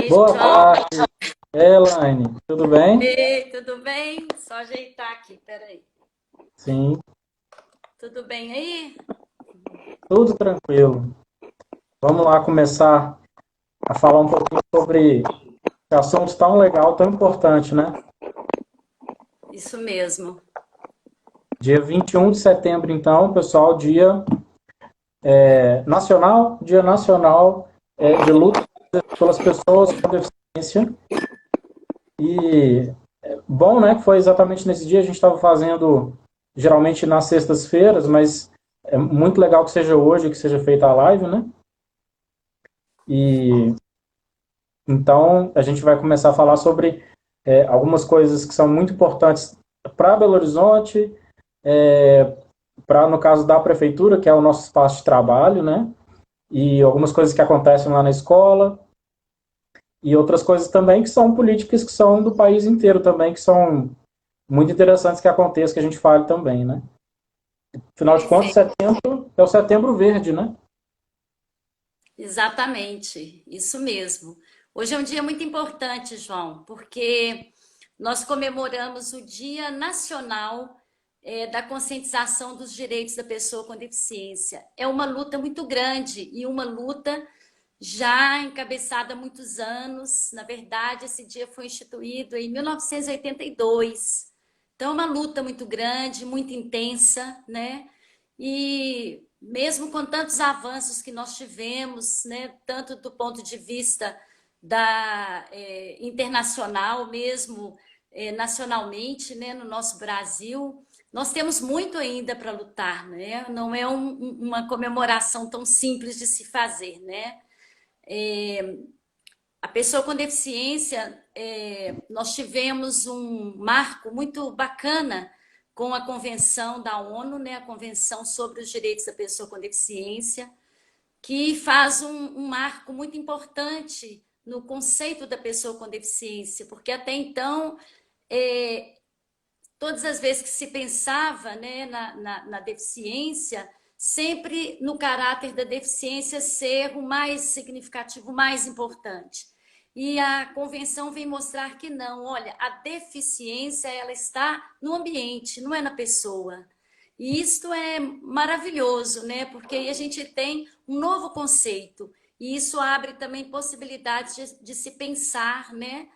Ei, Boa João. tarde, Elaine. Tudo bem? Ei, tudo bem? Só ajeitar aqui, peraí. Sim, Tudo bem aí? tudo tranquilo. Vamos lá começar a falar um pouquinho sobre esse assunto tão legal, tão importante, né? Isso mesmo. Dia 21 de setembro, então, pessoal, Dia Nacional de Luta pelas Pessoas com Deficiência. E bom, né, que foi exatamente nesse dia, a gente estava fazendo geralmente nas sextas-feiras, mas é muito legal que seja hoje, que seja feita a live, né? E então, a gente vai começar a falar sobre algumas coisas que são muito importantes para Belo Horizonte, para, no caso da prefeitura, que é o nosso espaço de trabalho, né? E algumas coisas que acontecem lá na escola, e outras coisas também que são políticas que são do país inteiro também, que são muito interessantes que aconteçam, que a gente fale também, né? Afinal de Pois contas, é, setembro é o setembro verde, né? exatamente. Isso mesmo. Hoje é um dia muito importante, João, porque nós comemoramos o Dia Nacional da Conscientização dos Direitos da Pessoa com Deficiência. É uma luta muito grande e uma luta já encabeçada há muitos anos. Na verdade, esse dia foi instituído em 1982. Então, é uma luta muito grande, muito intensa, né? E mesmo com tantos avanços que nós tivemos, né, tanto do ponto de vista internacional, mesmo nacionalmente, né, no nosso Brasil, nós temos muito ainda para lutar, né? Não é uma comemoração tão simples de se fazer, né? A pessoa com deficiência, nós tivemos um marco muito bacana com a Convenção da ONU, né, a Convenção sobre os Direitos da Pessoa com Deficiência, que faz um marco muito importante no conceito da pessoa com deficiência, porque até então, é, todas as vezes que se pensava, né, na deficiência, sempre no caráter da deficiência ser o mais significativo, o mais importante. E a convenção vem mostrar que não, olha, a deficiência ela está no ambiente, não é na pessoa. E isto é maravilhoso, né? Porque aí a gente tem um novo conceito. E isso abre também possibilidades de se pensar, né?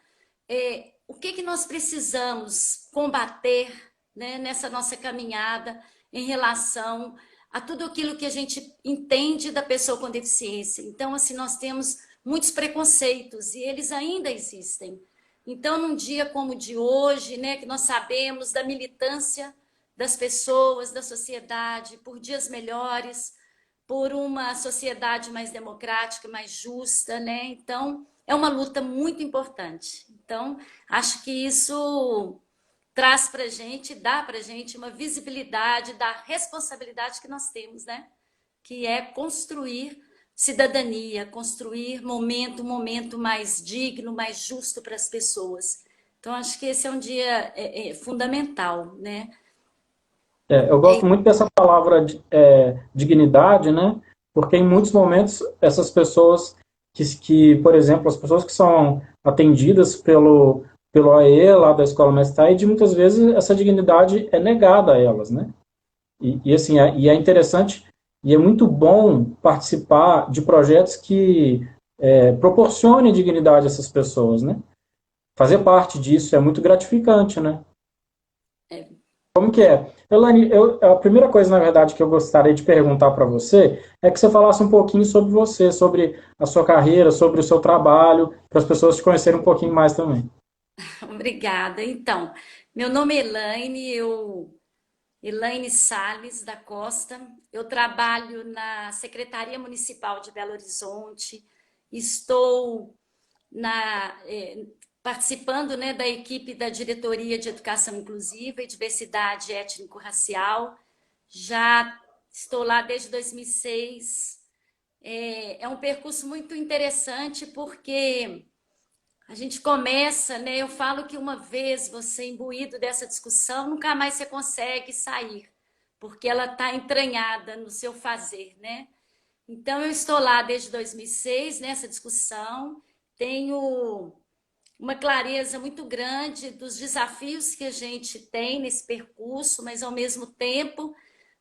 O que nós precisamos combater, né, nessa nossa caminhada em relação a tudo aquilo que a gente entende da pessoa com deficiência. Então, assim, nós temos muitos preconceitos e eles ainda existem. Então, num dia como o de hoje, né, que nós sabemos da militância das pessoas, da sociedade, por dias melhores, por uma sociedade mais democrática, mais justa, né? Então, é uma luta muito importante. Então, acho que isso traz para a gente, dá para a gente uma visibilidade da responsabilidade que nós temos, né? Que é construir cidadania, construir um momento mais digno, mais justo para as pessoas. Então, acho que esse é um dia fundamental, né? Eu gosto muito dessa palavra dignidade, né? Porque em muitos momentos essas pessoas por exemplo, as pessoas que são atendidas pelo AE lá da Escola Mestre Taide, muitas vezes essa dignidade é negada a elas, né? Assim, é interessante e é muito bom participar de projetos que proporcionem dignidade a essas pessoas, né? Fazer parte disso é muito gratificante, né? Como que é? Elaine, a primeira coisa, na verdade, que eu gostaria de perguntar para você é que você falasse um pouquinho sobre você, sobre a sua carreira, sobre o seu trabalho, para as pessoas te conhecerem um pouquinho mais também. Obrigada. Então, meu nome é Elaine Sales da Costa. Eu trabalho na Secretaria Municipal de Belo Horizonte. Estou participando, né, da equipe da Diretoria de Educação Inclusiva e Diversidade Étnico-Racial. Já estou lá desde 2006. É um percurso muito interessante porque a gente começa, né? Eu falo que uma vez você imbuído dessa discussão, nunca mais você consegue sair, porque ela está entranhada no seu fazer, né? Então, eu estou lá desde 2006 nessa discussão. tenho uma clareza muito grande dos desafios que a gente tem nesse percurso, mas, ao mesmo tempo,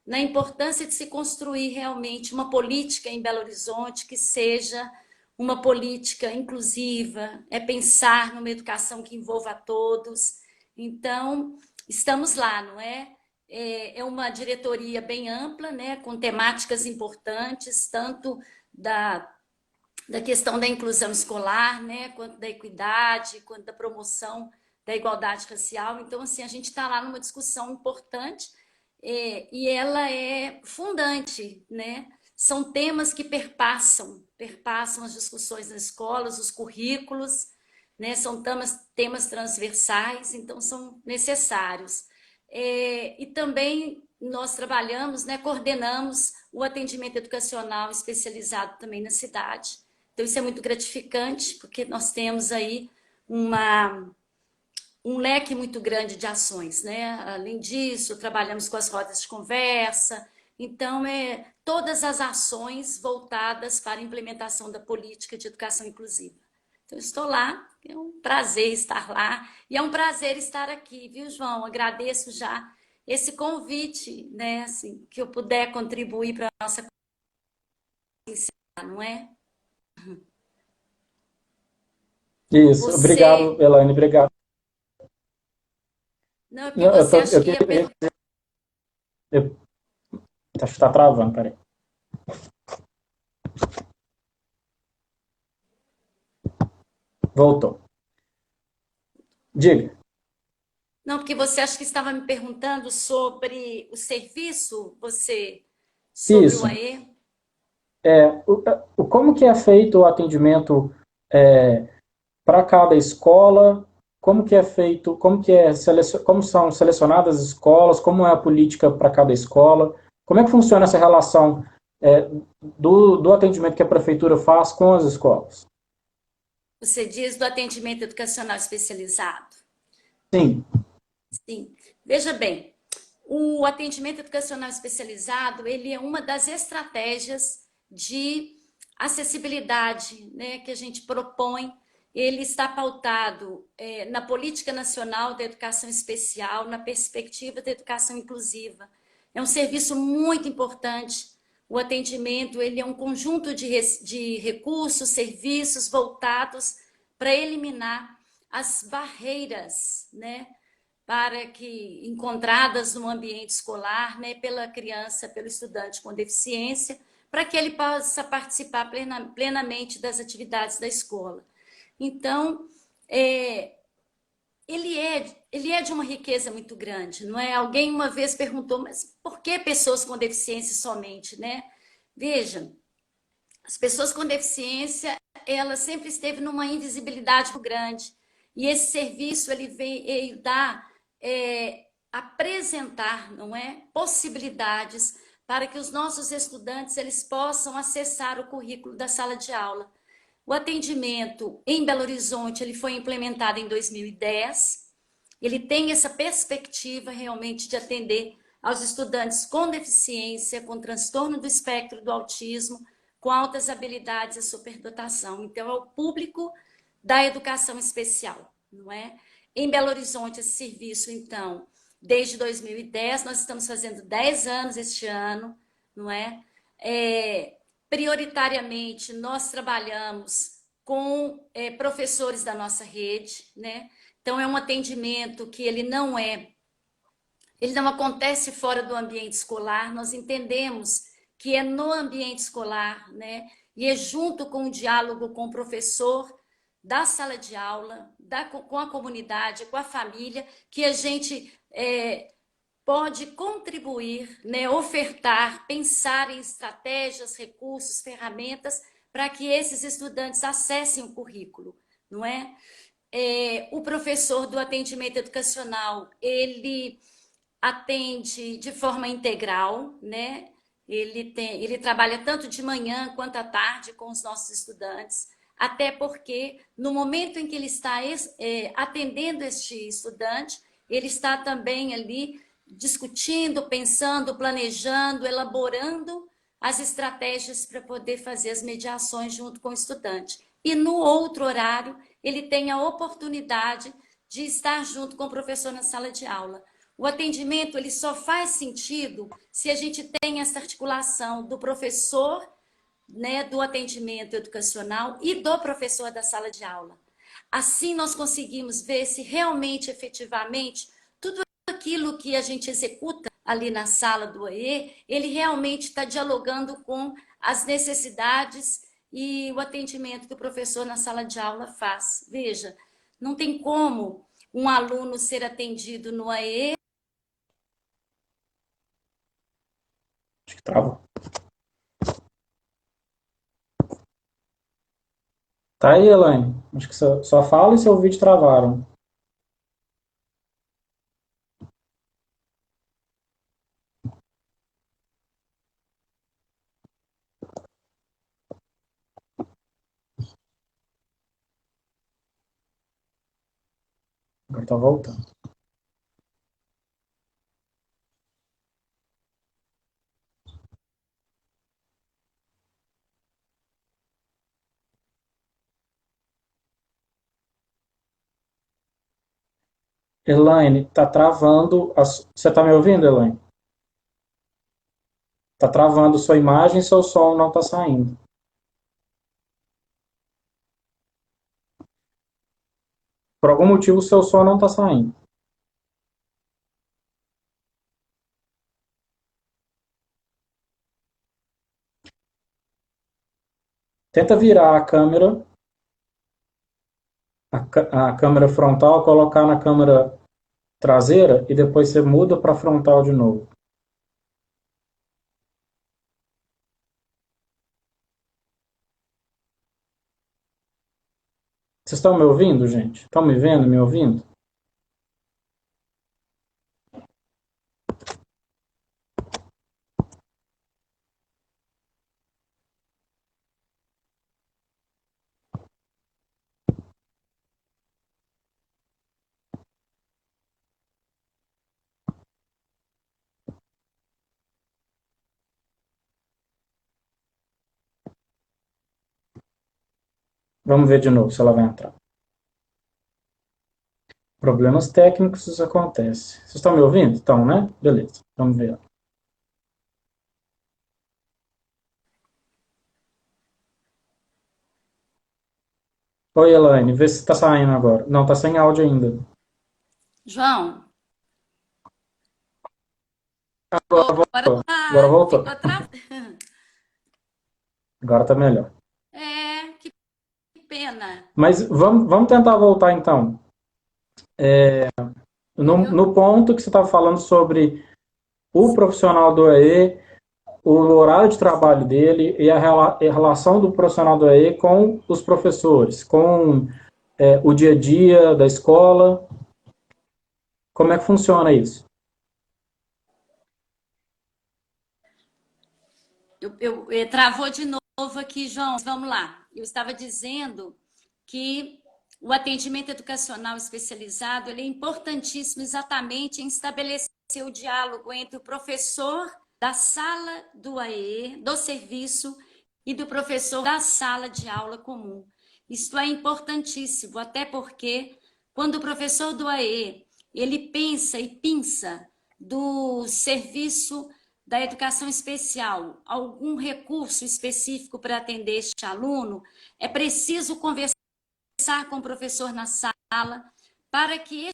na importância de se construir realmente uma política em Belo Horizonte que seja uma política inclusiva, é pensar numa educação que envolva a todos. Então, estamos lá, não é? É uma diretoria bem ampla, né, com temáticas importantes, tanto da questão da inclusão escolar, né, quanto da equidade, quanto da promoção da igualdade racial. Então, assim, a gente está lá numa discussão importante e ela é fundante, né? São temas que perpassam as discussões nas escolas, os currículos, né? São temas transversais, então são necessários. E também nós trabalhamos, né, coordenamos o atendimento educacional especializado também na cidade. Então, isso é muito gratificante, porque nós temos aí um leque muito grande de ações, né? Além disso, trabalhamos com as rodas de conversa. Então, todas as ações voltadas para a implementação da política de educação inclusiva. Então, estou lá, é um prazer estar lá, e é um prazer estar aqui, viu, João? Agradeço já esse convite, né? Assim, que eu puder contribuir para a nossa consciência, não é? Isso, obrigado, Você. Elaine, obrigado. Não, é porque Não, você acha que ia perguntar. acho que está travando, peraí. Voltou. Diga. Não, porque você acha que estava me perguntando sobre o serviço, sobre o Isso. AE? Como que é feito o atendimento para cada escola? Como que é feito? Como são selecionadas as escolas? Como é a política para cada escola? Como é que funciona essa relação do atendimento que a prefeitura faz com as escolas? Você diz do atendimento educacional especializado? Sim. Sim. Veja bem, o atendimento educacional especializado, ele é uma das estratégias de acessibilidade, né, que a gente propõe. Ele está pautado na Política Nacional da Educação Especial, na perspectiva da educação inclusiva. É um serviço muito importante. O atendimento, ele é um conjunto de recursos, serviços voltados para eliminar as barreiras, né, para que encontradas no ambiente escolar, né, pela criança, pelo estudante com deficiência, para que ele possa participar plenamente das atividades da escola. Então, ele é de uma riqueza muito grande, não é? Alguém uma vez perguntou, mas por que pessoas com deficiência somente, né? Veja, as pessoas com deficiência, ela sempre esteve numa invisibilidade muito grande. E esse serviço, ele veio dar, apresentar, não é? Possibilidades para que os nossos estudantes, eles possam acessar o currículo da sala de aula. O atendimento em Belo Horizonte, ele foi implementado em 2010. Ele tem essa perspectiva realmente de atender aos estudantes com deficiência, com transtorno do espectro do autismo, com altas habilidades e superdotação. Então, é o público da educação especial, não é? Em Belo Horizonte, esse serviço, então, desde 2010, nós estamos fazendo 10 anos este ano, não é? Prioritariamente, nós trabalhamos com professores da nossa rede, né? Então, é um atendimento que ele não acontece fora do ambiente escolar. Nós entendemos que é no ambiente escolar, né? E é junto com o diálogo com o professor da sala de aula, com a comunidade, com a família, que a gente pode contribuir, né? Ofertar, pensar em estratégias, recursos, ferramentas para que esses estudantes acessem o currículo, não é? O professor do atendimento educacional, ele atende de forma integral, né? Ele trabalha tanto de manhã quanto à tarde com os nossos estudantes, até porque no momento em que ele está atendendo este estudante, ele está também ali discutindo, pensando, planejando, elaborando as estratégias para poder fazer as mediações junto com o estudante. e no outro horário ele tem a oportunidade de estar junto com o professor na sala de aula. O atendimento ele só faz sentido se a gente tem essa articulação do professor, né, do atendimento educacional e do professor da sala de aula. Assim nós conseguimos ver se realmente, efetivamente, tudo aquilo que a gente executa ali na sala do AE, ele realmente está dialogando com as necessidades e o atendimento que o professor na sala de aula faz. Veja, não tem como um aluno ser atendido no AE. Acho que trava. Tá aí, Elaine. Acho que só fala e seu vídeo travaram. Agora tá voltando. Elaine, tá travando. Você tá me ouvindo, Elaine? Tá travando sua imagem e seu som não tá saindo. Por algum motivo, o seu som não tá saindo. Tenta virar a câmera frontal, colocar na câmera traseira e depois você muda para frontal de novo. Vocês estão me ouvindo, gente? Estão me vendo, me ouvindo? Vamos ver de novo se ela vai entrar. Problemas técnicos, isso acontece. Vocês estão me ouvindo? Estão, né? Beleza, vamos ver. Oi, Elaine, vê se está saindo agora. Não, está sem áudio ainda. João, Agora voltou. Agora voltou. ficou travado. Agora está melhor. Que pena. Mas vamos tentar voltar então. No ponto que você estava falando sobre o profissional do EE, o horário de trabalho dele e a relação do profissional do EE com os professores, com o dia a dia da escola. Como é que funciona isso? Travou de novo aqui, João. Vamos lá. Eu estava dizendo que o atendimento educacional especializado ele é importantíssimo exatamente em estabelecer o diálogo entre o professor da sala do AE, do serviço, e do professor da sala de aula comum. Isso é importantíssimo, até porque quando o professor do AE ele pensa e pinça do serviço da educação especial, algum recurso específico para atender este aluno, é preciso conversar com o professor na sala para que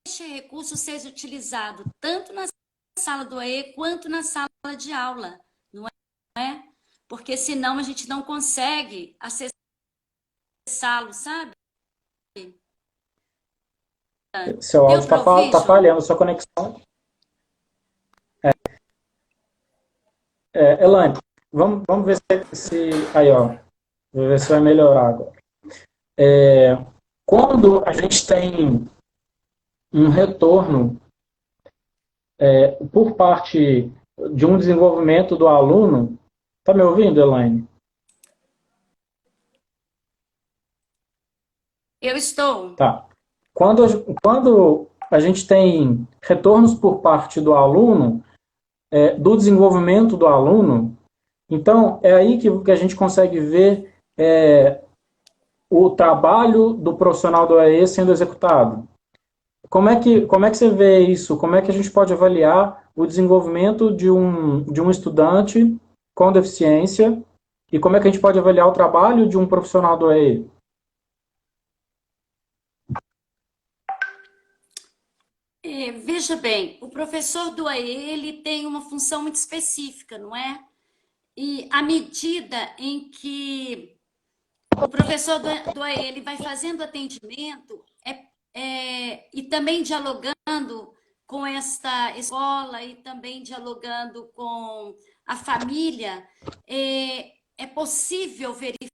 este recurso seja utilizado tanto na sala do AE quanto na sala de aula, não é? Porque senão a gente não consegue acessá-lo, sabe? Seu áudio está falhando, sua conexão. Elaine, vamos ver se. Aí, ó. Vou ver se vai melhorar agora. Quando a gente tem um retorno por parte de um desenvolvimento do aluno. Está me ouvindo, Elaine? Eu estou. Tá. Quando a gente tem retornos por parte do aluno, do desenvolvimento do aluno, então é aí que a gente consegue ver o trabalho do profissional do AE sendo executado. Como é que você vê isso? Como é que a gente pode avaliar o desenvolvimento de um estudante com deficiência e como é que a gente pode avaliar o trabalho de um profissional do AE? Veja bem, o professor do AE, ele tem uma função muito específica, não é? E à medida em que o professor do AE ele vai fazendo atendimento e também dialogando com esta escola e também dialogando com a família, é possível verificar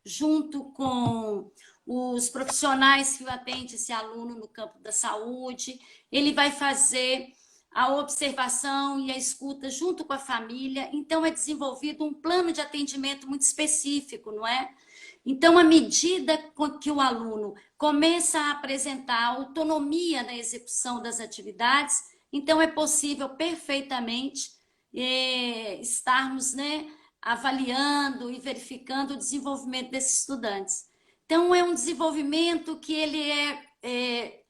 junto com os profissionais que atendem esse aluno no campo da saúde, ele vai fazer a observação e a escuta junto com a família, então é desenvolvido um plano de atendimento muito específico, não é? Então, à medida que o aluno começa a apresentar autonomia na execução das atividades, então é possível perfeitamente estarmos, né, avaliando e verificando o desenvolvimento desses estudantes. Então, é um desenvolvimento que ele é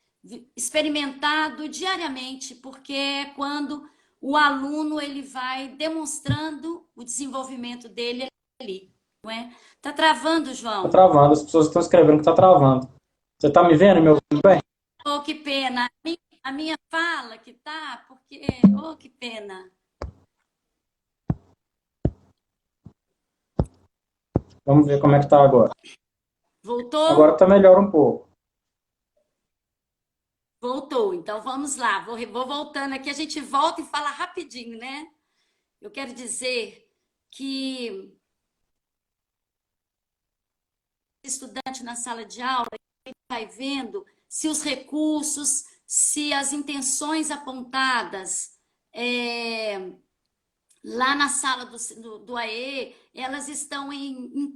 experimentado diariamente, porque é quando o aluno ele vai demonstrando o desenvolvimento dele ali, não é? Tá travando, Está João? travando, as pessoas estão escrevendo que está travando. Você está me vendo e me ouvindo bem? Oh, que pena. A minha fala que tá, porque... Oh, que pena. Vamos ver como é que está agora. Agora Voltou? está melhor um pouco. Voltou. Então, vamos lá. Vou voltando aqui. A gente volta e fala rapidinho, né? Eu quero dizer que estudante na sala de aula vai vendo se os recursos, se as intenções apontadas lá na sala do AE, elas estão em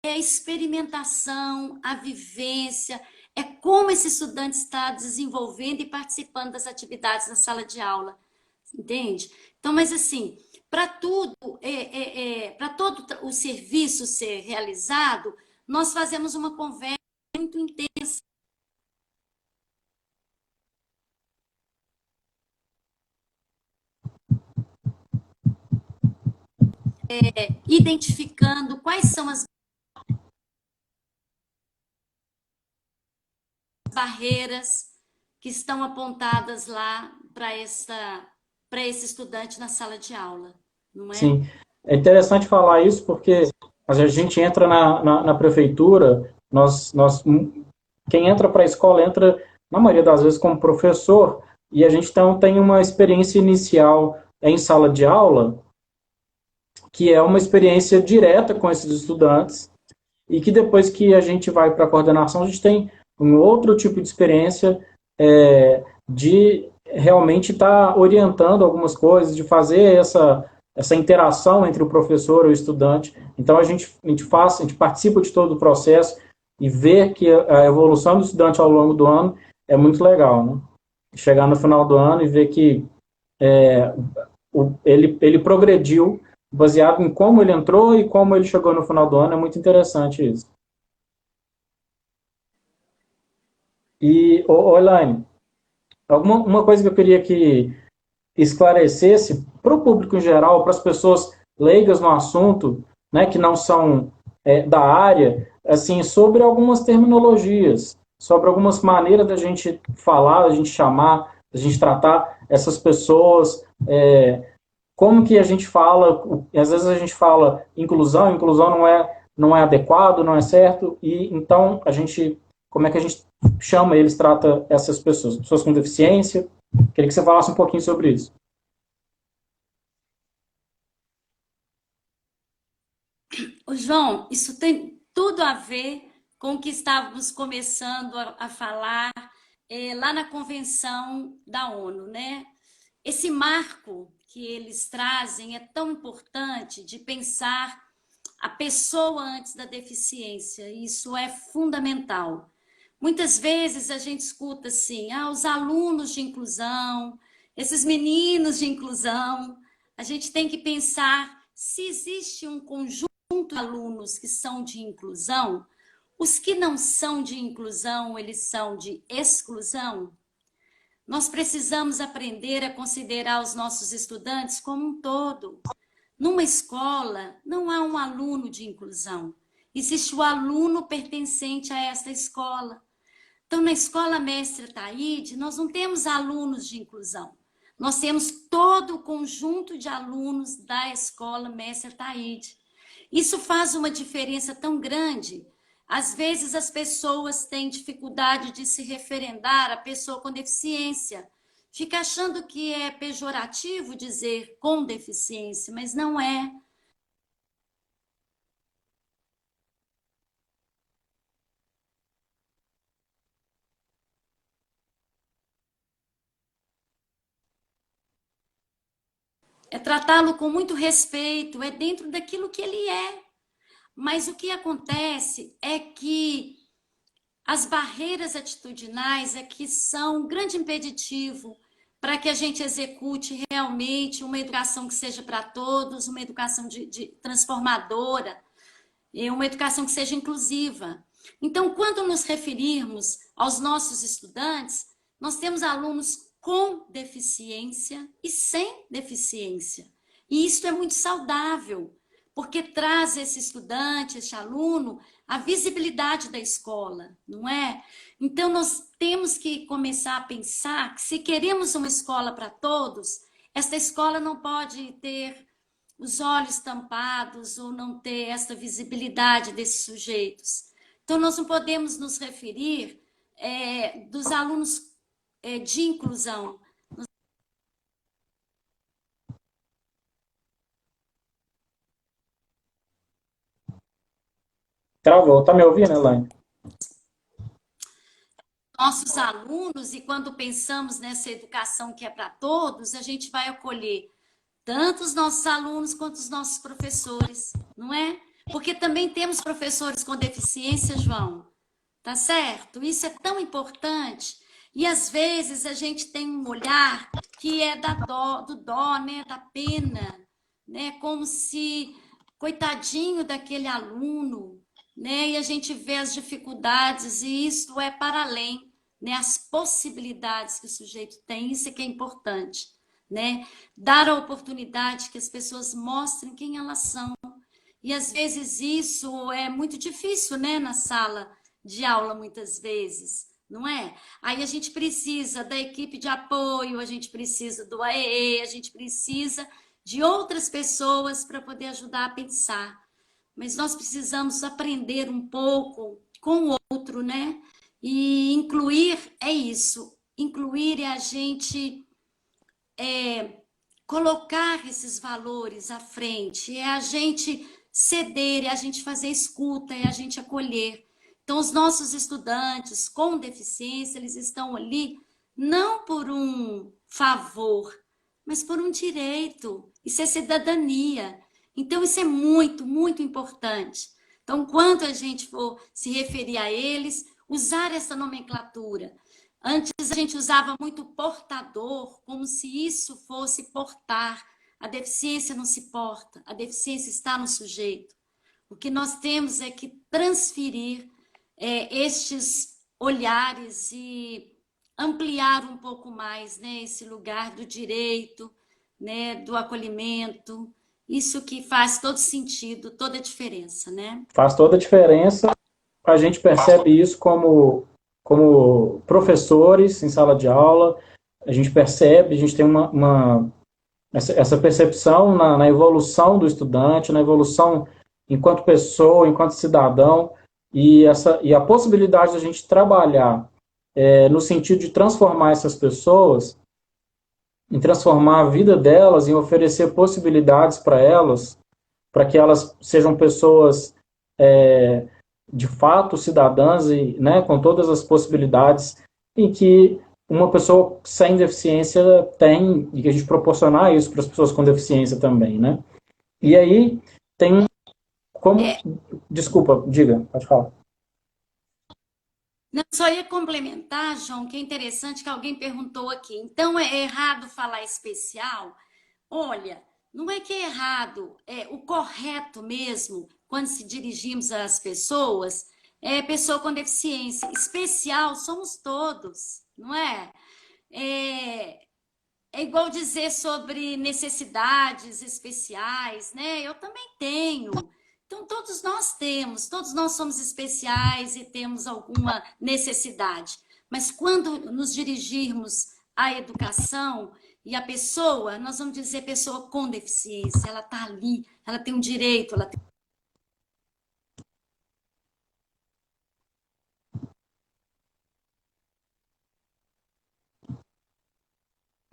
a experimentação, a vivência, é como esse estudante está desenvolvendo e participando das atividades na sala de aula, entende? Então, mas assim, para tudo, para todo o serviço ser realizado, nós fazemos uma conversa muito intensa, identificando quais são as barreiras que estão apontadas lá para esse estudante na sala de aula, não é? Sim, é interessante falar isso porque a gente entra na prefeitura, quem entra para a escola entra, na maioria das vezes, como professor, e a gente então tem uma experiência inicial em sala de aula, que é uma experiência direta com esses estudantes, e que depois que a gente vai para a coordenação, a gente tem um outro tipo de experiência de realmente estar orientando algumas coisas, de fazer essa interação entre o professor e o estudante. Então a gente participa de todo o processo e ver que a evolução do estudante ao longo do ano é muito legal, né? Chegar no final do ano e ver que ele progrediu baseado em como ele entrou e como ele chegou no final do ano, é muito interessante isso. E, Elaine, uma coisa que eu queria que esclarecesse para o público em geral, para as pessoas leigas no assunto, né, que não são da área, assim, sobre algumas terminologias, sobre algumas maneiras da gente falar, da gente chamar, da gente tratar essas pessoas, como que a gente fala, às vezes a gente fala inclusão não é adequado, não é certo, e então a gente como é que a gente chama eles, trata essas pessoas, pessoas com deficiência. Queria que você falasse um pouquinho sobre isso. Ô, João, isso tem tudo a ver com o que estávamos começando a falar lá na Convenção da ONU, né? Esse marco que eles trazem é tão importante de pensar a pessoa antes da deficiência. Isso é fundamental. Muitas vezes a gente escuta assim, os alunos de inclusão, esses meninos de inclusão. A gente tem que pensar se existe um conjunto de alunos que são de inclusão, os que não são de inclusão, eles são de exclusão. Nós precisamos aprender a considerar os nossos estudantes como um todo. Numa escola, não há um aluno de inclusão. Existe o aluno pertencente a esta escola. Então, na Escola Mestre Taide, nós não temos alunos de inclusão. Nós temos todo o conjunto de alunos da Escola Mestre Taide. Isso faz uma diferença tão grande. Às vezes as pessoas têm dificuldade de se referendar à pessoa com deficiência. Fica achando que é pejorativo dizer com deficiência, mas não é. É tratá-lo com muito respeito, é dentro daquilo que ele é. Mas o que acontece é que as barreiras atitudinais é que são um grande impeditivo para que a gente execute realmente uma educação que seja para todos, uma educação de transformadora, e uma educação que seja inclusiva. Então, quando nos referirmos aos nossos estudantes, nós temos alunos com deficiência e sem deficiência. E isso é muito saudável, porque traz esse estudante, esse aluno, a visibilidade da escola, não é? Então, nós temos que começar a pensar que se queremos uma escola para todos, esta escola não pode ter os olhos tampados ou não ter essa visibilidade desses sujeitos. Então, nós não podemos nos referir dos alunos de inclusão. Travou. Tá me ouvindo, Elaine? Nossos alunos, e quando pensamos nessa educação que é para todos, a gente vai acolher tanto os nossos alunos quanto os nossos professores, não é? Porque também temos professores com deficiência, João, tá certo? Isso é tão importante. E às vezes a gente tem um olhar que é do dó, né? Da pena, né? Como se, coitadinho daquele aluno, né? E a gente vê as dificuldades, e isso é para além, né? As possibilidades que o sujeito tem, isso é que é importante, né? Dar a oportunidade que as pessoas mostrem quem elas são. E às vezes isso é muito difícil, né? Na sala de aula, muitas vezes, não é? Aí a gente precisa da equipe de apoio, a gente precisa do AEE, a gente precisa de outras pessoas para poder ajudar a pensar. Mas nós precisamos aprender um pouco com o outro, né? E incluir é isso. Incluir é a gente colocar esses valores à frente, é a gente ceder, é a gente fazer escuta, é a gente acolher. Então, os nossos estudantes com deficiência, eles estão ali não por um favor, mas por um direito. Isso é cidadania. Então, isso é muito, muito importante. Então, quando a gente for se referir a eles, usar essa nomenclatura. Antes a gente usava muito portador, como se isso fosse portar. A deficiência não se porta, a deficiência está no sujeito. O que nós temos é que transferir estes olhares e ampliar um pouco mais, né, esse lugar do direito, né, do acolhimento. Isso que faz todo sentido, toda a diferença, né? Faz toda a diferença. A gente percebe isso como professores em sala de aula. A gente percebe, a gente tem essa percepção na evolução do estudante, na evolução enquanto pessoa, enquanto cidadão. e a possibilidade de a gente trabalhar no sentido de transformar essas pessoas, em transformar a vida delas, em oferecer possibilidades para elas, para que elas sejam pessoas de fato cidadãs e, né, com todas as possibilidades em que uma pessoa sem deficiência tem, e que a gente proporcionar isso para as pessoas com deficiência também, né? E aí tem como... É, Desculpa, diga, pode falar. não, só ia complementar, João, que é interessante que alguém perguntou aqui. Então, é errado falar especial? Olha, não é que é errado, é o correto mesmo, quando se dirigimos às pessoas, é pessoa com deficiência. Especial somos todos, não é? É, é igual dizer sobre necessidades especiais, né? Eu também tenho. Então, todos nós temos, todos nós somos especiais e temos alguma necessidade. Mas quando nos dirigirmos à educação e à pessoa, nós vamos dizer pessoa com deficiência, ela está ali, ela tem um direito, ela tem...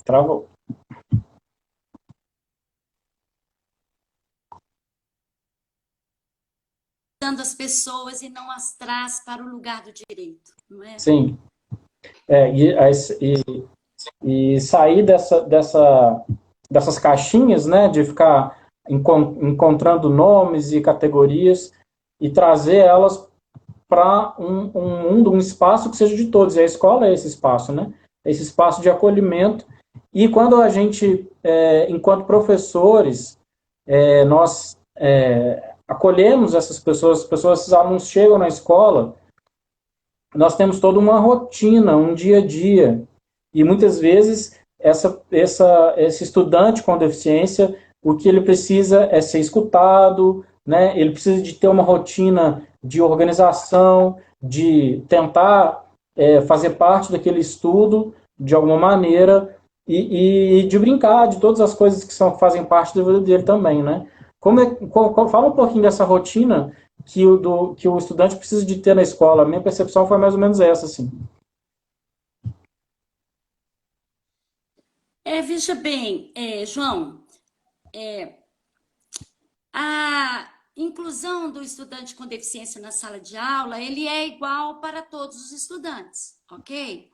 Travou. dando as pessoas e não as traz para o lugar do direito, não é? Sim. E sair dessas caixinhas, né, de ficar encontrando nomes e categorias e trazer elas para um mundo, um espaço que seja de todos. E a escola é esse espaço, né? Esse espaço de acolhimento. E quando a gente, enquanto professores, nós acolhemos essas pessoas, esses alunos chegam na escola, nós temos toda uma rotina, um dia a dia. E muitas vezes esse estudante com deficiência, o que ele precisa é ser escutado, né? Ele precisa de ter uma rotina de organização, de tentar fazer parte daquele estudo de alguma maneira e de brincar de todas as coisas que fazem parte da vida dele também, né? Fala um pouquinho dessa rotina que o estudante precisa de ter na escola. A minha percepção foi mais ou menos essa, assim. Veja bem, João, a inclusão do estudante com deficiência na sala de aula, ele é igual para todos os estudantes, ok?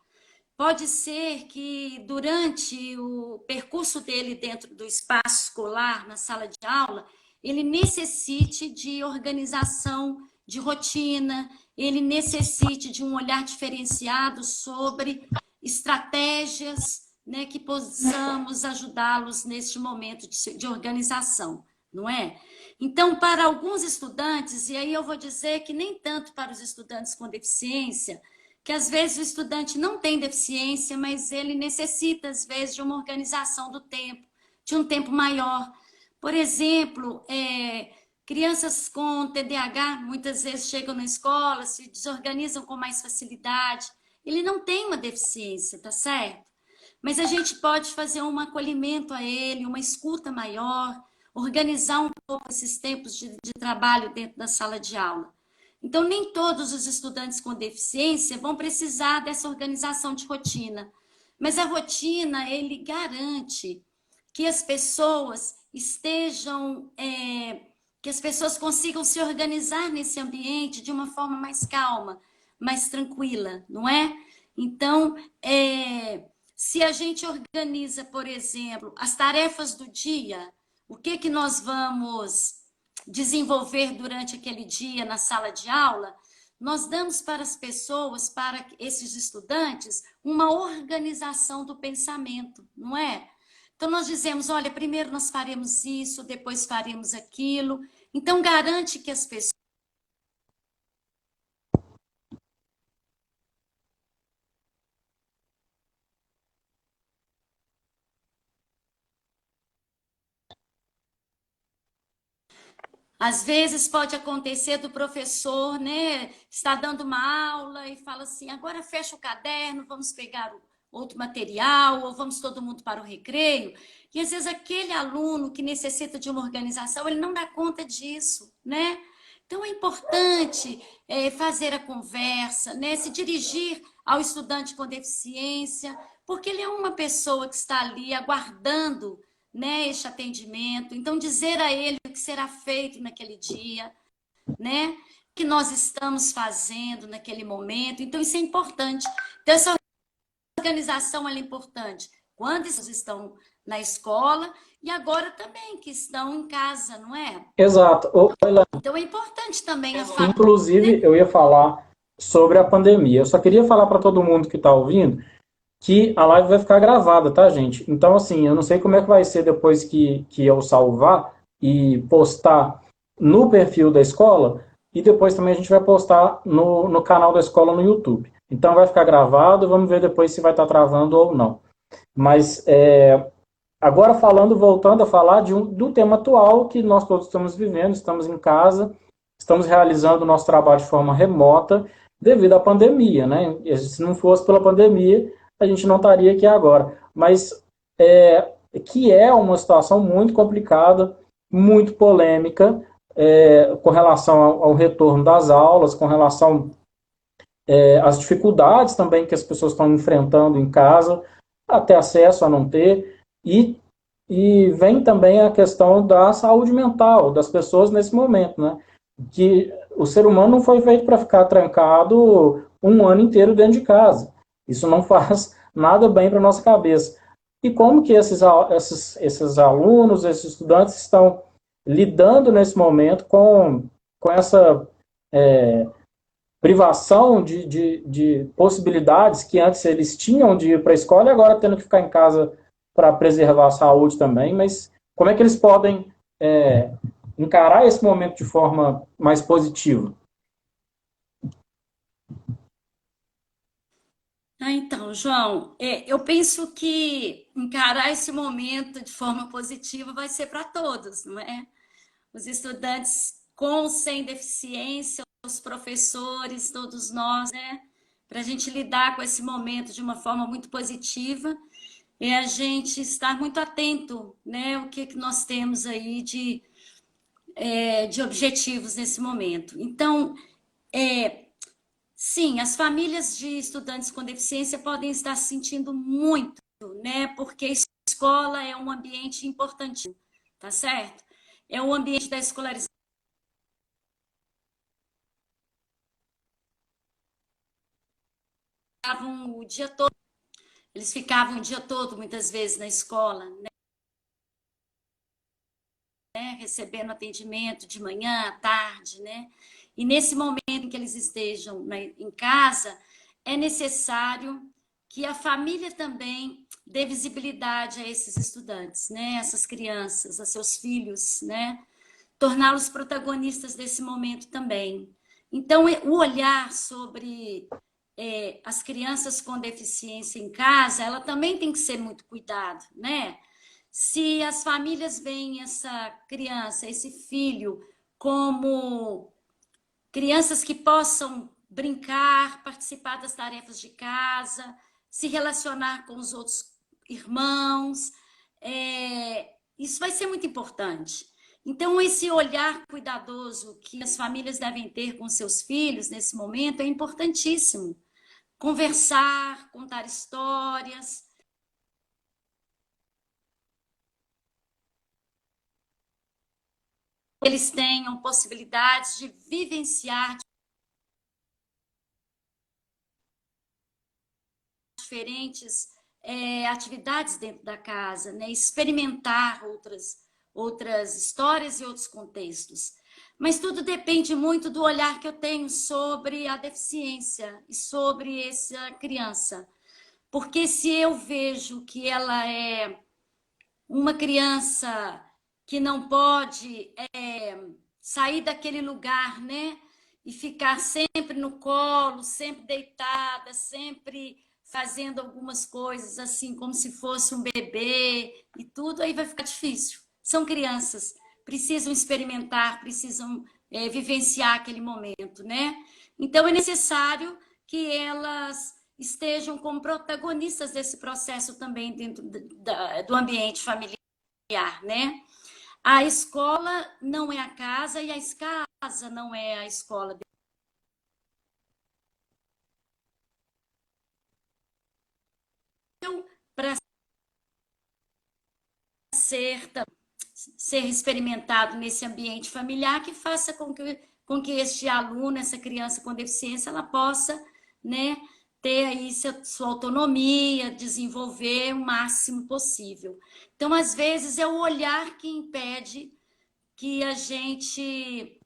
Pode ser que durante o percurso dele dentro do espaço escolar, na sala de aula, ele necessite de organização de rotina, ele necessite de um olhar diferenciado sobre estratégias, né, que possamos ajudá-los neste momento de organização, não é? Então, para alguns estudantes, e aí eu vou dizer que nem tanto para os estudantes com deficiência, que às vezes o estudante não tem deficiência, mas ele necessita, às vezes, de uma organização do tempo, de um tempo maior. Por exemplo, crianças com TDAH muitas vezes chegam na escola, se desorganizam com mais facilidade. Ele não tem uma deficiência, tá certo? Mas a gente pode fazer um acolhimento a ele, uma escuta maior, organizar um pouco esses tempos de trabalho dentro da sala de aula. Então, nem todos os estudantes com deficiência vão precisar dessa organização de rotina. Mas a rotina, ele garante que as pessoas estejam, que as pessoas consigam se organizar nesse ambiente de uma forma mais calma, mais tranquila, não é? Então, se a gente organiza, por exemplo, as tarefas do dia, o que nós vamos desenvolver durante aquele dia na sala de aula, nós damos para as pessoas, para esses estudantes, uma organização do pensamento, não é? Então, nós dizemos, olha, primeiro nós faremos isso, depois faremos aquilo. Então, garante que as pessoas... Às vezes pode acontecer do professor, né, está dando uma aula e fala assim, agora fecha o caderno, vamos pegar outro material, ou vamos todo mundo para o recreio. E às vezes aquele aluno que necessita de uma organização, ele não dá conta disso, né? Então, é importante fazer a conversa, né? Se dirigir ao estudante com deficiência, porque ele é uma pessoa que está ali aguardando, né, este atendimento. Então, dizer a ele o que será feito naquele dia, né? O que nós estamos fazendo naquele momento. Então, isso é importante. Então, essa organização é importante quando eles estão na escola e agora também que estão em casa, não é? Exato. Então é importante também a família, Inclusive, né? eu ia falar sobre a pandemia. Eu só queria falar para todo mundo que está ouvindo que a live vai ficar gravada, tá, gente? Então, assim, eu não sei como é que vai ser depois que eu salvar e postar no perfil da escola, e depois também a gente vai postar no canal da escola no YouTube. Então, vai ficar gravado, vamos ver depois se vai estar travando ou não. Mas, agora falando, voltando a falar do tema atual que nós todos estamos vivendo, estamos em casa, estamos realizando o nosso trabalho de forma remota devido à pandemia, né? E se não fosse pela pandemia, a gente não estaria aqui agora. Mas que é uma situação muito complicada, muito polêmica, com relação ao retorno das aulas, com relação às dificuldades também que as pessoas estão enfrentando em casa, a ter acesso, a não ter, e vem também a questão da saúde mental das pessoas nesse momento, né? Que o ser humano não foi feito para ficar trancado um ano inteiro dentro de casa. Isso não faz nada bem para a nossa cabeça. E como que esses alunos, esses estudantes estão lidando nesse momento com essa privação de possibilidades que antes eles tinham de ir para a escola e agora tendo que ficar em casa para preservar a saúde também, mas como é que eles podem encarar esse momento de forma mais positiva? Então, João, eu penso que encarar esse momento de forma positiva vai ser para todos, não é? Os estudantes com ou sem deficiência, os professores, todos nós, né? Para a gente lidar com esse momento de uma forma muito positiva e a gente estar muito atento, né? O que nós temos aí de objetivos nesse momento. Então, sim, as famílias de estudantes com deficiência podem estar se sentindo muito, né? Porque a escola é um ambiente importante, tá certo? É o ambiente da escolarização o dia todo, eles ficavam o dia todo, muitas vezes, na escola, né? Recebendo atendimento de manhã, à tarde, né? E nesse momento em que eles estejam em casa, é necessário que a família também dê visibilidade a esses estudantes, né? Essas crianças, a seus filhos, né? Torná-los protagonistas desse momento também. Então, o olhar sobre as crianças com deficiência em casa, ela também tem que ser muito cuidado, né? Se as famílias veem essa criança, esse filho, como crianças que possam brincar, participar das tarefas de casa, se relacionar com os outros irmãos, isso vai ser muito importante. Então, esse olhar cuidadoso que as famílias devem ter com seus filhos nesse momento é importantíssimo. Conversar, contar histórias, eles tenham possibilidades de vivenciar diferentes atividades dentro da casa, né? Experimentar outras histórias e outros contextos. Mas tudo depende muito do olhar que eu tenho sobre a deficiência e sobre essa criança. Porque se eu vejo que ela é uma criança que não pode sair daquele lugar, né? E ficar sempre no colo, sempre deitada, sempre fazendo algumas coisas assim, como se fosse um bebê e tudo, aí vai ficar difícil. São crianças, precisam experimentar, precisam vivenciar aquele momento, né? Então é necessário que elas estejam como protagonistas desse processo também dentro do ambiente familiar, né? A escola não é a casa e a casa não é a escola. Para ser experimentado nesse ambiente familiar que faça com que este aluno, essa criança com deficiência, ela possa, né, ter aí sua autonomia, desenvolver o máximo possível. Então, às vezes, é o olhar que impede que a gente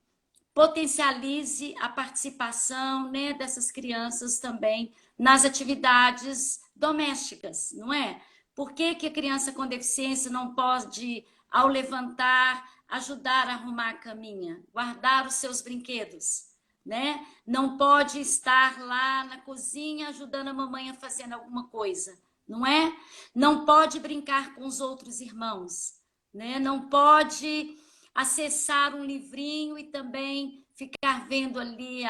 potencialize a participação, né, dessas crianças também nas atividades domésticas, não é? Por que que a criança com deficiência não pode, ao levantar, ajudar a arrumar a caminha, guardar os seus brinquedos, né? Não pode estar lá na cozinha ajudando a mamãe a fazer alguma coisa, não é? Não pode brincar com os outros irmãos, né? Não pode acessar um livrinho e também ficar vendo ali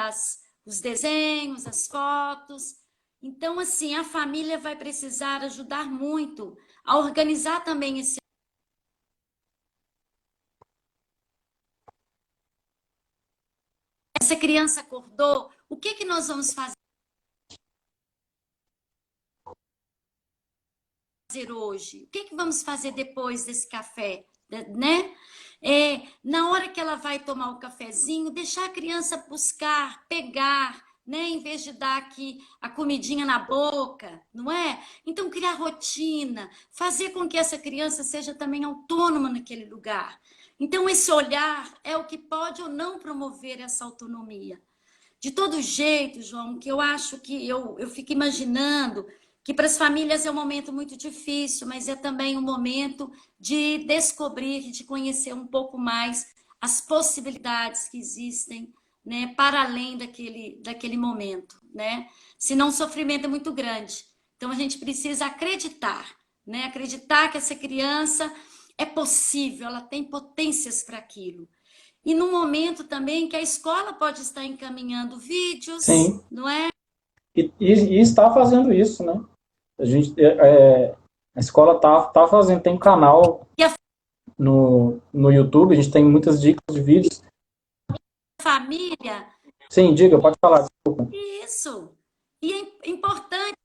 os desenhos, as fotos. Então, assim, a família vai precisar ajudar muito a organizar também esse. Essa criança acordou, o que que nós vamos fazer hoje? O que que vamos fazer depois desse café, né? Na hora que ela vai tomar o cafezinho, deixar a criança buscar, pegar, né? Em vez de dar aqui a comidinha na boca, não é? Então, criar rotina, fazer com que essa criança seja também autônoma naquele lugar. Então, esse olhar é o que pode ou não promover essa autonomia. De todo jeito, João, que eu acho que eu fico imaginando que para as famílias é um momento muito difícil, mas é também um momento de descobrir, de conhecer um pouco mais as possibilidades que existem, né, para além daquele momento, né? Senão o sofrimento é muito grande. Então a gente precisa acreditar, né? Acreditar que essa criança é possível, ela tem potências para aquilo. E no momento também que a escola pode estar encaminhando vídeos, Sim. não é? E está fazendo isso, né? A gente, a escola tá fazendo, tem um canal E a no YouTube, a gente tem muitas dicas de vídeos. família, Sim, diga, pode falar, desculpa. isso. E é importante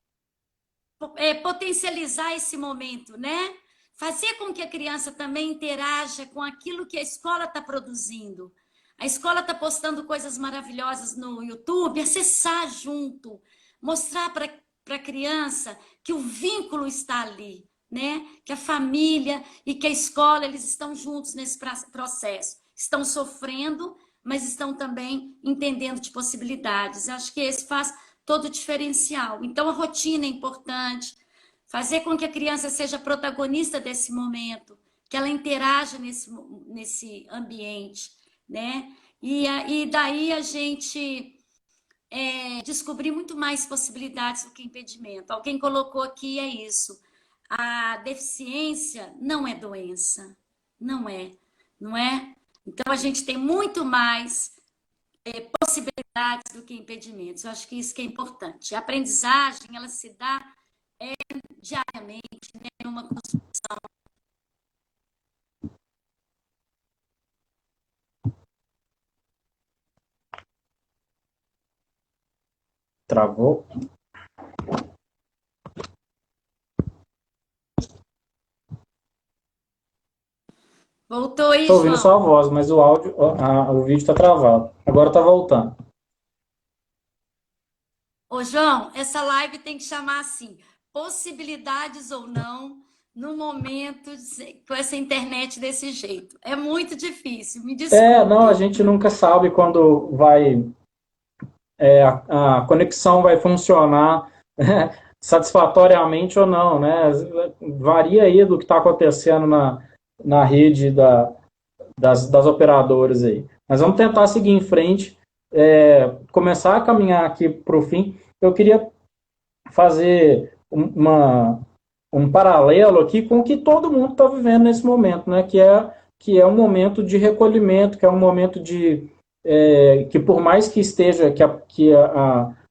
potencializar esse momento, né? Fazer com que a criança também interaja com aquilo que a escola está produzindo. A escola está postando coisas maravilhosas no YouTube, acessar junto, mostrar para a criança que o vínculo está ali, né? Que a família e que a escola eles estão juntos nesse processo. Estão sofrendo, mas estão também entendendo de possibilidades. Acho que esse faz todo o diferencial. Então, a rotina é importante, fazer com que a criança seja protagonista desse momento, que ela interaja nesse ambiente, né? E daí a gente descobrir muito mais possibilidades do que impedimento. Alguém colocou aqui, é isso. A deficiência não é doença. Não é. Não é? Então, a gente tem muito mais possibilidades do que impedimentos. Eu acho que isso que é importante. A aprendizagem, ela se dá diariamente, né, numa construção. Travou. Voltou aí, Estou ouvindo só a João. voz, mas o áudio, o vídeo está travado. Agora está voltando. Ô, João, essa live tem que chamar assim, possibilidades ou não, no momento com essa internet desse jeito. É muito difícil, me Não, a desculpe. gente nunca sabe quando a conexão vai funcionar satisfatoriamente ou não, né? Varia aí do que está acontecendo na rede das operadoras aí. Mas vamos tentar seguir em frente, começar a caminhar aqui para o fim. Eu queria fazer um paralelo aqui com o que todo mundo está vivendo nesse momento, né? Que é um momento de recolhimento, que é um momento que por mais que esteja,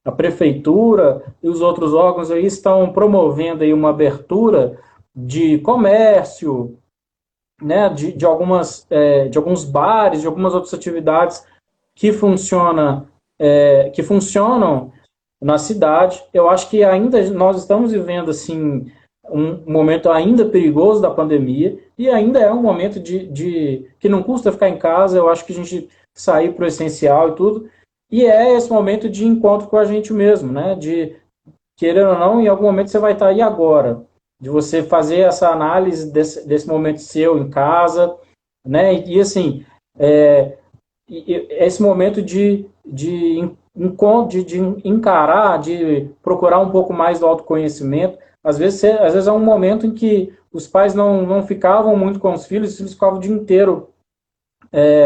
a prefeitura e os outros órgãos aí estão promovendo aí uma abertura de comércio, né, de alguns bares, de algumas outras atividades que, que funcionam na cidade. Eu acho que ainda nós estamos vivendo assim um momento ainda perigoso da pandemia e ainda é um momento de que não custa ficar em casa. Eu acho que a gente sair para o essencial e tudo. E é esse momento de encontro com a gente mesmo, né? De querendo ou não, em algum momento você vai estar aí agora, de você fazer essa análise desse momento seu em casa, né? E assim, é, esse momento de encarar, de procurar um pouco mais do autoconhecimento. Às vezes é um momento em que os pais não ficavam muito com os filhos ficavam o dia inteiro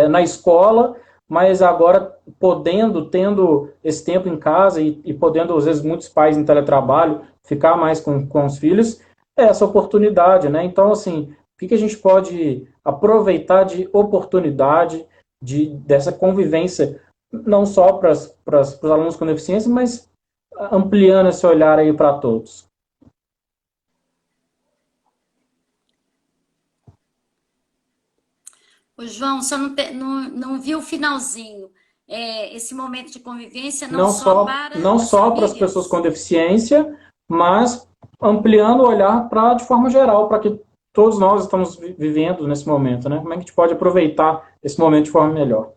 na escola, mas agora podendo, tendo esse tempo em casa e podendo, às vezes, muitos pais em teletrabalho ficar mais com os filhos, é essa oportunidade, né? Então, assim, o que a gente pode aproveitar de oportunidade dessa convivência, não só para os alunos com deficiência, mas ampliando esse olhar aí para todos. O João, só não viu o finalzinho. Esse momento de convivência não Não só só, para não as só para as pessoas com famílias. deficiência, mas ampliando o olhar para de forma geral, para que todos nós estamos vivendo nesse momento, né? Como é que a gente pode aproveitar esse momento de forma melhor?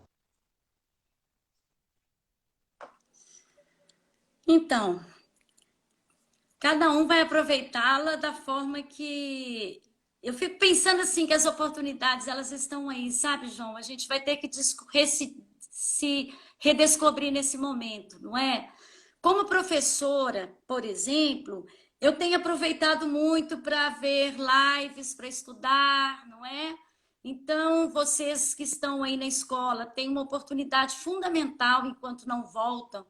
Então, cada um vai aproveitá-la da forma que... Eu fico pensando assim que as oportunidades, elas estão aí, sabe, João? A gente vai ter que se redescobrir nesse momento, não é? Como professora, por exemplo, eu tenho aproveitado muito para ver lives, para estudar, não é? Então, vocês que estão aí na escola têm uma oportunidade fundamental enquanto não voltam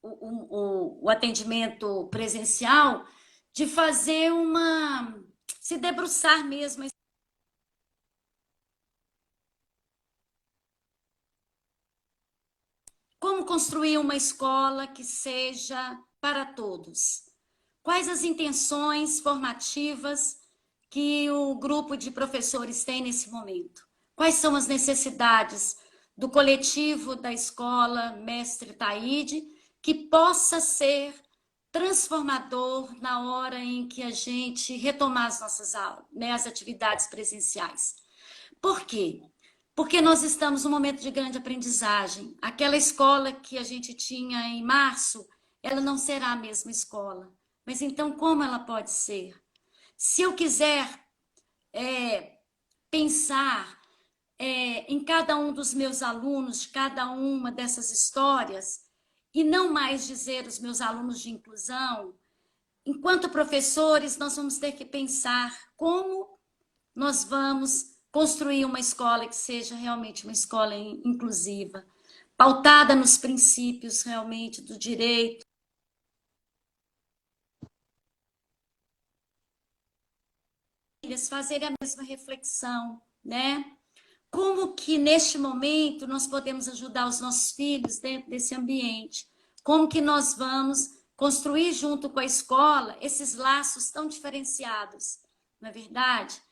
o atendimento presencial, de fazer se debruçar mesmo. Como construir uma escola que seja para todos? Quais as intenções formativas que o grupo de professores tem nesse momento? Quais são as necessidades do coletivo da escola Mestre Taíde que possa ser transformador na hora em que a gente retomar as nossas aulas, né, as atividades presenciais? Por quê? Porque nós estamos num momento de grande aprendizagem. Aquela escola que a gente tinha em março, ela não será a mesma escola. Mas então, como ela pode ser? Se eu quiser pensar em cada um dos meus alunos, cada uma dessas histórias, e não mais dizer os meus alunos de inclusão, enquanto professores, nós vamos ter que pensar como nós vamos construir uma escola que seja realmente uma escola inclusiva, pautada nos princípios realmente do direito. Eles fazerem a mesma reflexão, né? Como que neste momento nós podemos ajudar os nossos filhos dentro desse ambiente? Como que nós vamos construir junto com a escola esses laços tão diferenciados, não é verdade?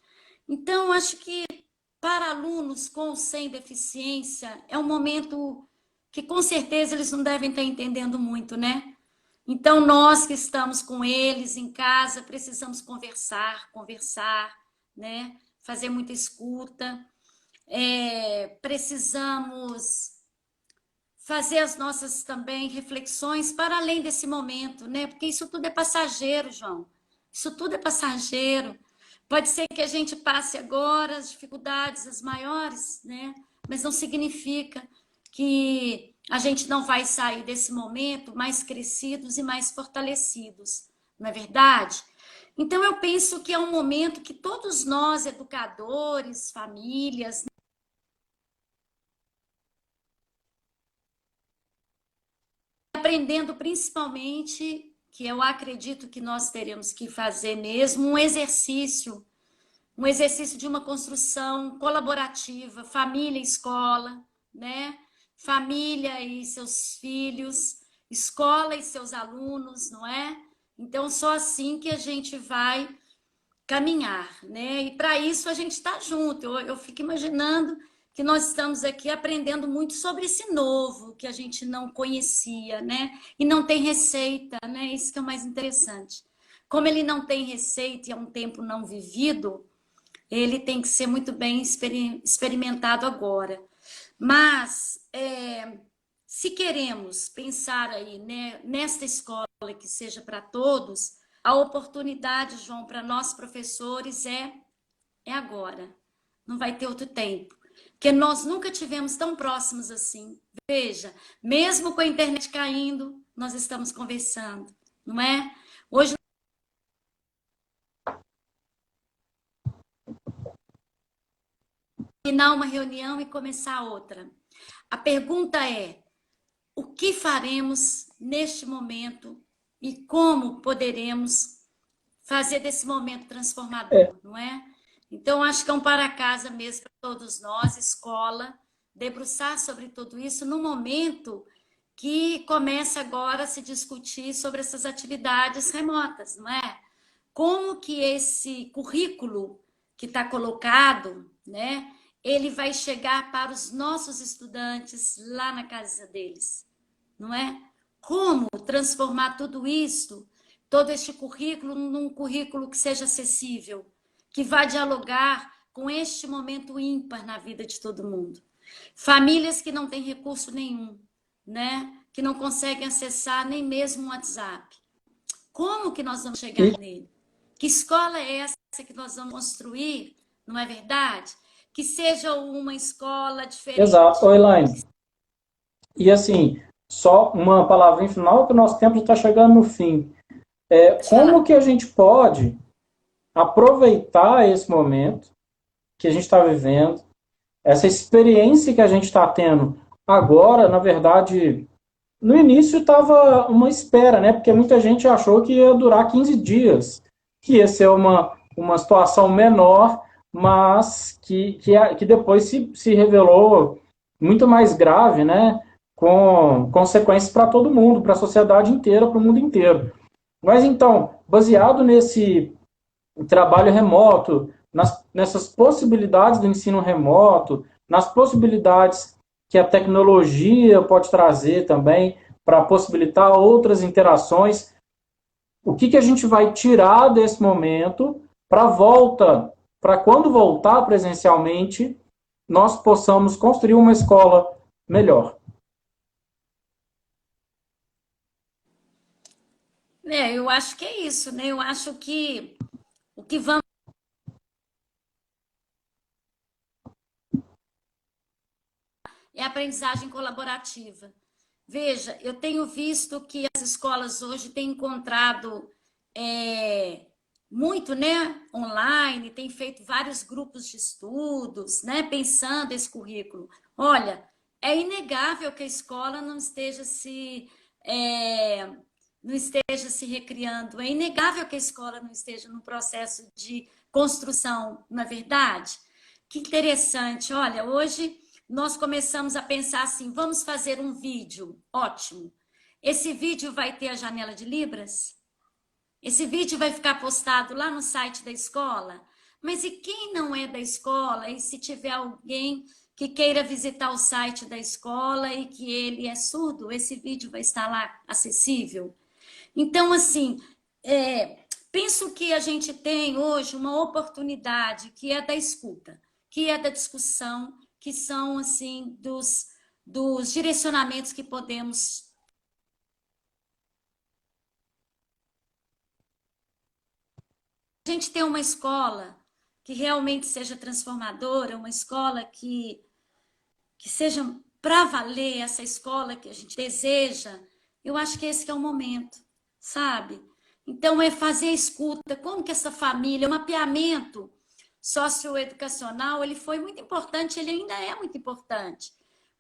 Então, acho que para alunos com ou sem deficiência, é um momento que com certeza eles não devem estar entendendo muito, né? Então, nós que estamos com eles em casa, precisamos conversar, né? Fazer muita escuta, precisamos fazer as nossas também reflexões para além desse momento, né? Porque isso tudo é passageiro, João. Isso tudo é passageiro. Pode ser que a gente passe agora as dificuldades, as maiores, né? Mas não significa que a gente não vai sair desse momento mais crescidos e mais fortalecidos, não é verdade? Então, eu penso que é um momento que todos nós, educadores, famílias, aprendendo principalmente, que eu acredito que nós teremos que fazer mesmo, um exercício de uma construção colaborativa, família e escola, né? Família e seus filhos, escola e seus alunos, não é? Então, só assim que a gente vai caminhar, né? E para isso a gente está junto. Eu fico imaginando que nós estamos aqui aprendendo muito sobre esse novo que a gente não conhecia, né? E não tem receita, né? Isso que é o mais interessante. Como ele não tem receita e é um tempo não vivido, ele tem que ser muito bem experimentado agora. Mas se queremos pensar aí, né, nesta escola que seja para todos, a oportunidade, João, para nós professores é agora. Não vai ter outro tempo. Porque nós nunca tivemos tão próximos assim. Veja, mesmo com a internet caindo, nós estamos conversando, não é? Hoje, terminar uma reunião e começar outra. A pergunta é: o que faremos neste momento e como poderemos fazer desse momento É, transformador, não é? Então, acho que é um para casa mesmo para todos nós, escola, debruçar sobre tudo isso no momento que começa agora a se discutir sobre essas atividades remotas, não é? Como que esse currículo que está colocado, né, ele vai chegar para os nossos estudantes lá na casa deles, não é? Como transformar tudo isso, todo este currículo, num currículo que seja acessível, que vá dialogar com este momento ímpar na vida de todo mundo. Famílias que não têm recurso nenhum, né? Que não conseguem acessar nem mesmo um WhatsApp. Como que nós vamos chegar e, nele? Que escola é essa que nós vamos construir? Não é verdade? Que seja uma escola exato, diferente. oi, Elaine. E assim, só uma palavrinha final, que o nosso tempo está chegando no fim. Pode Como falar. que a gente pode aproveitar esse momento que a gente está vivendo, essa experiência que a gente está tendo agora, na verdade, no início estava uma espera, né? Porque muita gente achou que ia durar 15 dias, que ia ser uma situação menor, mas que depois se revelou muito mais grave, né? Com consequências para todo mundo, para a sociedade inteira, para o mundo inteiro. Mas então, baseado nesse trabalho remoto, nessas possibilidades do ensino remoto, nas possibilidades que a tecnologia pode trazer também para possibilitar outras interações. O que a gente vai tirar desse momento para volta, para quando voltar presencialmente, nós possamos construir uma escola melhor. Eu acho que é isso, né? Eu acho que o que vamos é a aprendizagem colaborativa. Veja, eu tenho visto que as escolas hoje têm encontrado muito, né, online, têm feito vários grupos de estudos, né, pensando esse currículo. Olha, é inegável que a escola é, não esteja se recriando, é inegável que a escola não esteja no processo de construção, não é verdade? Que interessante. Olha, hoje nós começamos a pensar assim: vamos fazer um vídeo. Ótimo. Esse vídeo vai ter a janela de Libras? Esse vídeo vai ficar postado lá no site da escola? Mas e quem não é da escola? E se tiver alguém que queira visitar o site da escola e que ele é surdo, esse vídeo vai estar lá acessível? Então, assim, penso que a gente tem hoje uma oportunidade que é da escuta, que é da discussão, que são, assim, dos direcionamentos que podemos. A gente ter uma escola que realmente seja transformadora, uma escola que seja para valer, essa escola que a gente deseja, eu acho que esse que é o momento, sabe? Então, é fazer a escuta, como que essa família, o mapeamento socioeducacional, ele foi muito importante, ele ainda é muito importante.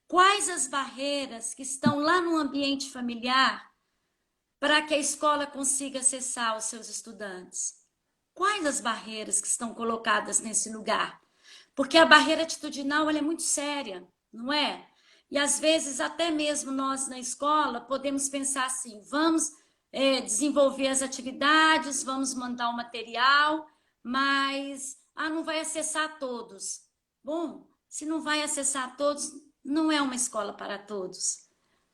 Quais as barreiras que estão lá no ambiente familiar para que a escola consiga acessar os seus estudantes? Quais as barreiras que estão colocadas nesse lugar? Porque a barreira atitudinal ela é muito séria, não é? E às vezes, até mesmo nós na escola, podemos pensar assim: vamos desenvolver as atividades, vamos mandar o material, mas não vai acessar todos. Bom, se não vai acessar todos, não é uma escola para todos.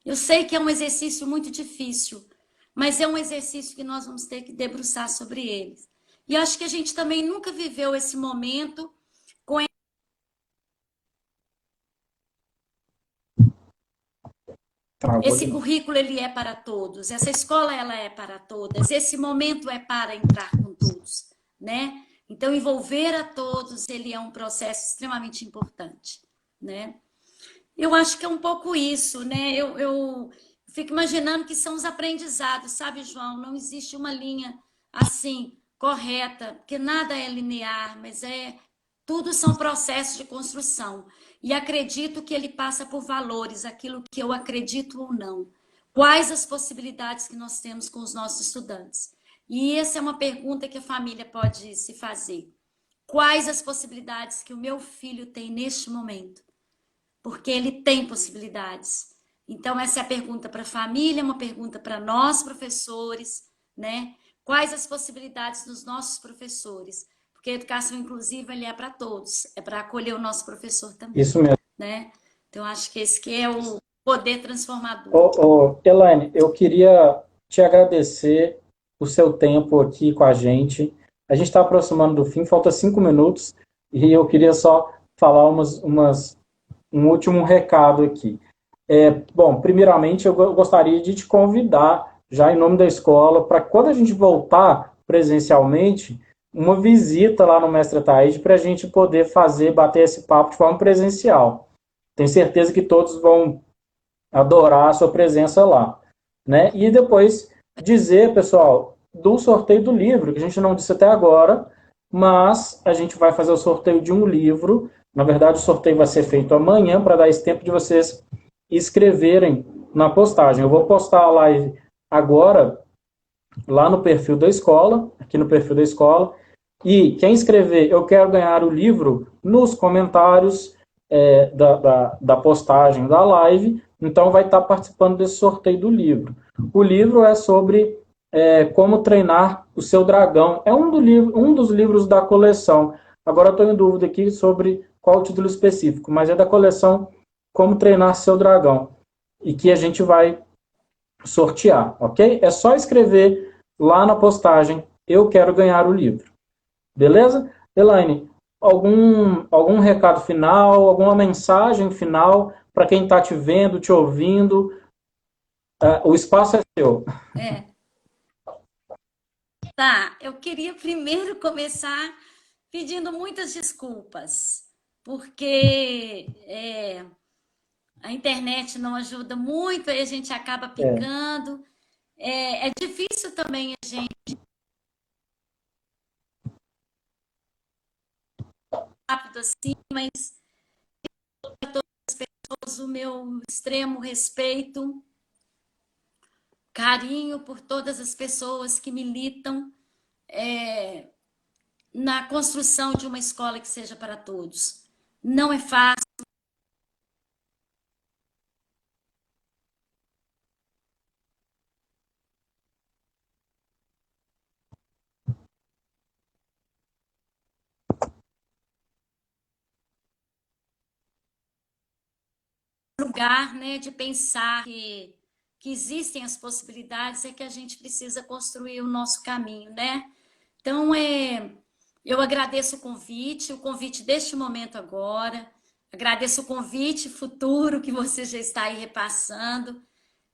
Eu sei que é um exercício muito difícil, mas é um exercício que nós vamos ter que debruçar sobre eles. E acho que a gente também nunca viveu esse momento com esse currículo, ele é para todos, essa escola ela é para todas, esse momento é para entrar com todos, né? Então envolver a todos, ele é um processo extremamente importante, né? Eu acho que é um pouco isso, né? Eu fico imaginando que são os aprendizados, sabe, João? Não existe uma linha assim correta, porque nada é linear, mas tudo são processos de construção. E acredito que ele passa por valores, aquilo que eu acredito ou não. Quais as possibilidades que nós temos com os nossos estudantes? E essa é uma pergunta que a família pode se fazer. Quais as possibilidades que o meu filho tem neste momento? Porque ele tem possibilidades. Então, essa é a pergunta para a família, uma pergunta para nós, professores, né? Quais as possibilidades dos nossos professores? Porque a educação inclusiva ele é para todos, é para acolher o nosso professor também. Isso mesmo. Né? Então, acho que esse que é o poder transformador. Elaine, eu queria te agradecer o seu tempo aqui com a gente. A gente está aproximando do fim, falta 5 minutos, e eu queria só falar um último recado aqui. Bom, primeiramente, eu gostaria de te convidar, já em nome da escola, para quando a gente voltar presencialmente, uma visita lá no Mestre Ataíde para a gente poder bater esse papo de forma presencial. Tenho certeza que todos vão adorar a sua presença lá, né? E depois dizer, pessoal, do sorteio do livro, que a gente não disse até agora, mas a gente vai fazer o sorteio de um livro. Na verdade, o sorteio vai ser feito amanhã, para dar esse tempo de vocês escreverem na postagem. Eu vou postar a live agora, lá no perfil da escola, aqui no perfil da escola, e quem escrever eu quero ganhar o livro nos comentários da postagem da live, então vai estar participando desse sorteio do livro. O livro é sobre como treinar o seu dragão. É um dos livros da coleção. Agora eu estou em dúvida aqui sobre qual o título específico, mas é da coleção Como Treinar Seu Dragão, e que a gente vai sortear, ok? É só escrever lá na postagem, eu quero ganhar o livro. Beleza? Elaine, algum recado final, alguma mensagem final para quem está te vendo, te ouvindo? O espaço é seu. Tá, eu queria primeiro começar pedindo muitas desculpas, porque a internet não ajuda muito, aí a gente acaba picando. É difícil também a gente rápido assim, mas a todas as pessoas o meu extremo respeito, carinho por todas as pessoas que militam na construção de uma escola que seja para todos. Não é fácil. Lugar, né, de pensar que existem as possibilidades, é que a gente precisa construir o nosso caminho, né? Então, eu agradeço o convite deste momento agora, agradeço o convite futuro que você já está aí repassando.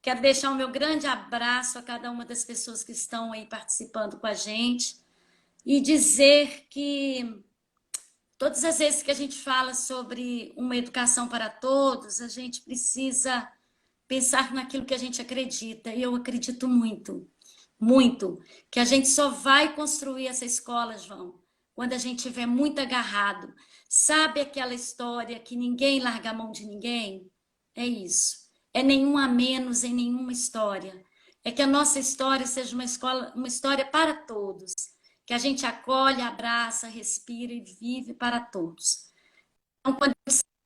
Quero deixar o meu grande abraço a cada uma das pessoas que estão aí participando com a gente e dizer que todas as vezes que a gente fala sobre uma educação para todos, a gente precisa pensar naquilo que a gente acredita. E eu acredito muito, muito, que a gente só vai construir essa escola, João, quando a gente estiver muito agarrado. Sabe aquela história que ninguém larga a mão de ninguém? É isso. É nenhum a menos em nenhuma história. É que a nossa história seja uma história para todos, que a gente acolhe, abraça, respira e vive para todos. Então, quando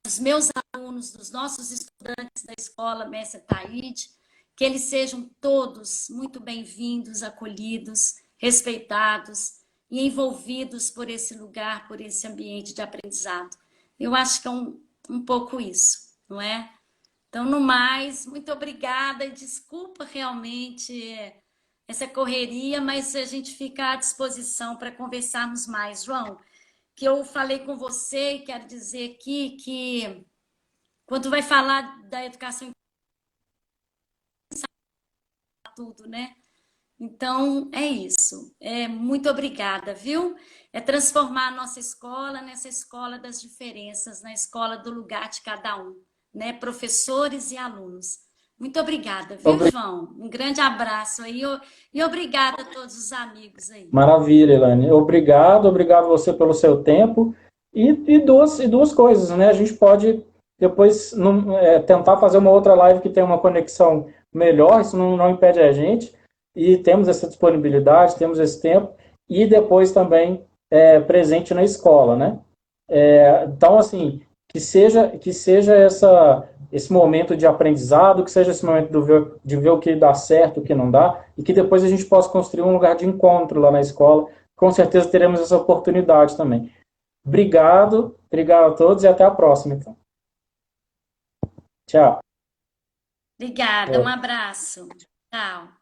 os meus alunos, dos nossos estudantes da escola Mestre Taíde, que eles sejam todos muito bem-vindos, acolhidos, respeitados, e envolvidos por esse lugar, por esse ambiente de aprendizado. Eu acho que é um pouco isso, não é? Então, no mais, muito obrigada e desculpa realmente essa correria, mas a gente fica à disposição para conversarmos mais. João, que eu falei com você e quero dizer aqui que quando vai falar da educação, tudo, né? Então, é isso. Muito obrigada, viu? É transformar a nossa escola nessa escola das diferenças, na escola do lugar de cada um, né? Professores e alunos. Muito obrigada, viu, João? Um grande abraço aí e obrigada a todos os amigos aí. Maravilha, Elaine. Obrigado você pelo seu tempo. E duas coisas, né? A gente pode depois tentar fazer uma outra live que tenha uma conexão melhor, isso não impede a gente. E temos essa disponibilidade, temos esse tempo. E depois também presente na escola, né? Então, assim, que seja esse momento de aprendizado, que seja esse momento de ver o que dá certo, o que não dá, e que depois a gente possa construir um lugar de encontro lá na escola. Com certeza teremos essa oportunidade também. Obrigado a todos e até a próxima, então. Tchau. Obrigada, um abraço. Tchau.